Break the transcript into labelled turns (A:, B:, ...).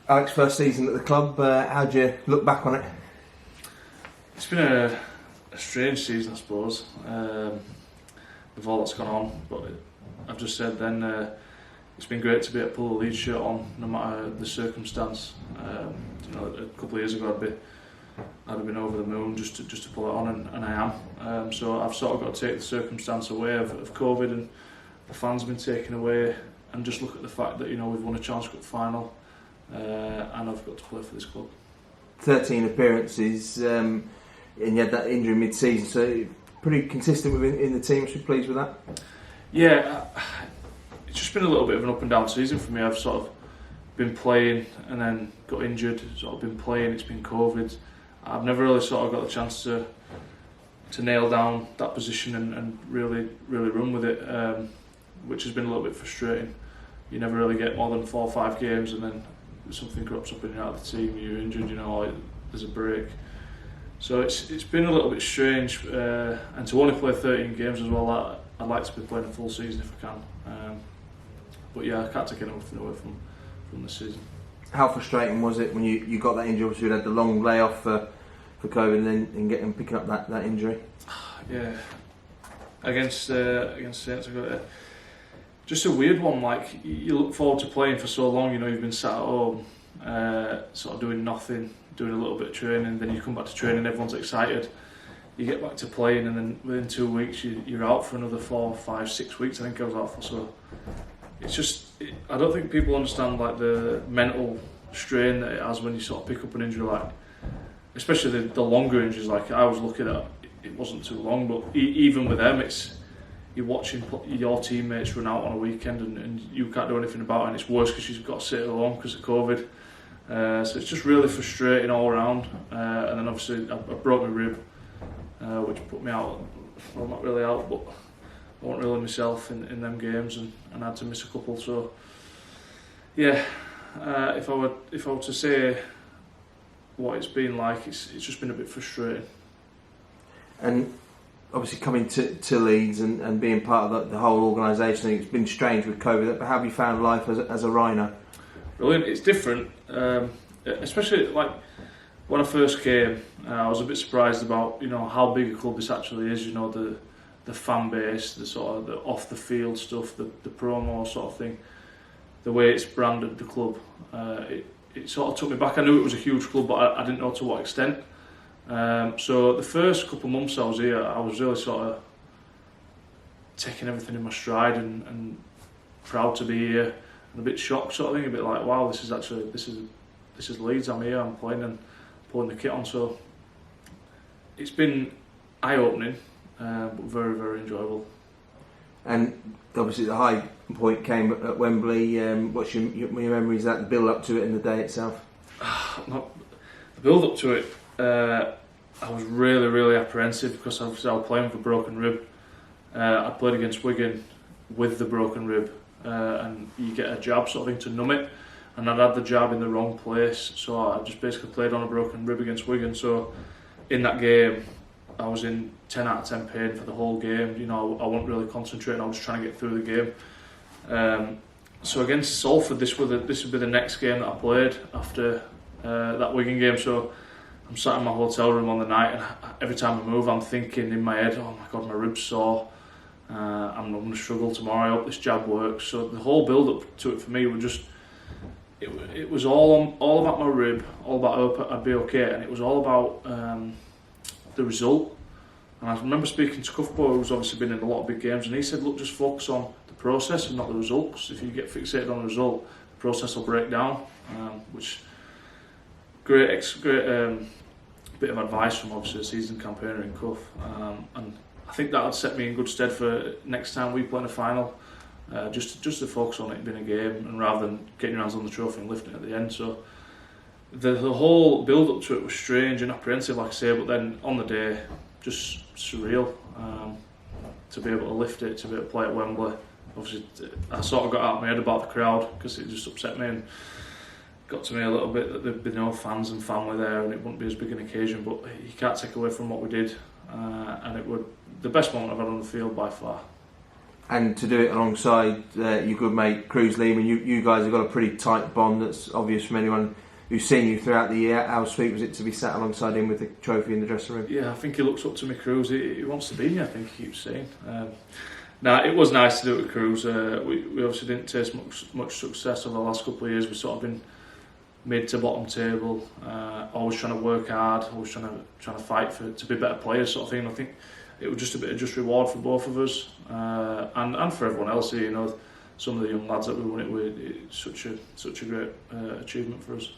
A: Alex, first season at the club, how do you look back on it?
B: It's been a strange season, I suppose, with all that's gone on. But I've just said then, it's been great to be able to pull the Leeds shirt on, no matter the circumstance. A couple of years ago, I'd have been over the moon just to pull it on, and I am. So I've sort of got to take the circumstance away of COVID, and the fans have been taken away, and just look at the fact that we've won a Challenge Cup final, and I've got to play for this club. 13
A: appearances, and you had that injury mid-season, so pretty consistent in the team. Should be pleased with that.
B: Yeah, it's just been a little bit of an up and down season for me. I've sort of been playing and then got injured. Sort of been playing. It's been COVID. I've never really sort of got the chance to nail down that position and really run with it, which has been a little bit frustrating. You never really get more than 4 or 5 games, and then something crops up and you're out of the team. You're injured. There's a break. So it's been a little bit strange, and to only play 13 games as well. I'd like to be playing a full season if I can. But yeah, I can't take anything away from this season.
A: How frustrating was it when you got that injury? Obviously, you had the long layoff for COVID, and then picking up that injury.
B: Yeah, against Saints, I got just a weird one. Like, you look forward to playing for so long. You've been sat at home, sort of doing nothing, doing a little bit of training. Then you come back to training, everyone's excited. You get back to playing, and then within 2 weeks you're out for another 4, 5, 6 weeks. I think I was out for. So it's just, I don't think people understand like the mental strain that it has when you sort of pick up an injury, like especially the longer injuries. Like, I was lucky that it wasn't too long, but even with them, you're watching your teammates run out on a weekend, and you can't do anything about it, and it's worse because you've got to sit at home because of COVID. So it's just really frustrating all around. And then obviously I broke my rib, which put me out. Well, not really out, but I wasn't really myself in them games, and I had to miss a couple. So yeah, if I were to say what it's been like, it's just been a bit frustrating.
A: And obviously coming to Leeds and being part of the whole organisation, it's been strange with COVID. But how have you found life as a Rhino?
B: Brilliant. It's different, especially like when I first came. I was a bit surprised about how big a club this actually is. The fan base, the sort of the off the field stuff, the promo sort of thing, the way it's branded the club. It sort of took me back. I knew it was a huge club, but I didn't know to what extent. So the first couple of months I was here, I was really sort of taking everything in my stride and proud to be here, and a bit shocked sort of thing, a bit like, wow, this is Leeds. I'm here, I'm playing and pulling the kit on. So it's been eye-opening, but very, very enjoyable.
A: And obviously the high point came at Wembley. What's your memories of that, the build up to it and the day itself?
B: The build up to it, I was really apprehensive because obviously I was playing with a broken rib. I played against Wigan with the broken rib, and you get a jab sort of thing to numb it, and I'd had the jab in the wrong place, so I just basically played on a broken rib against Wigan. So in that game, I was in 10 out of 10 pain for the whole game. I wasn't really concentrating. I was trying to get through the game. So against Salford, this would be the next game that I played after that Wigan game. So I'm sat in my hotel room on the night, and every time I move, I'm thinking in my head, oh my God, my rib's sore. I'm going to struggle tomorrow. I hope this jab works. So the whole build up to it for me was just, it was all about my rib, all about I hope I'd be okay, and it was all about the result. And I remember speaking to Cuthbo, who's obviously been in a lot of big games, and he said, look, just focus on the process and not the result, because if you get fixated on the result, the process will break down. Which great bit of advice from obviously a seasoned campaigner in Cuff, and I think that would set me in good stead for next time we play in a final, just to focus on it being a game, and rather than getting your hands on the trophy and lifting it at the end. So the whole build up to it was strange and apprehensive, like I say, but then on the day, just surreal, to be able to lift it, to be able to play at Wembley. Obviously I sort of got out of my head about the crowd because it just upset me, and got to me a little bit that there'd be no fans and family there, and it wouldn't be as big an occasion, but you can't take away from what we did, and it would the best moment I've had on the field by far.
A: and to do it alongside your good mate Cruz Lehman. You guys have got a pretty tight bond that's obvious from anyone who's seen you throughout the year. How sweet was it to be sat alongside him with the trophy in the dressing room?
B: Yeah, I think he looks up to me, Cruz. He wants to be me, I think he keeps saying. It was nice to do it with Cruz. We obviously didn't taste much success over the last couple of years. We've sort of been mid to bottom table, always trying to work hard, always trying to fight to be better players, sort of thing. I think it was just a bit of just reward for both of us, and for everyone else here. Some of the young lads that we won it with. It's such a great achievement for us.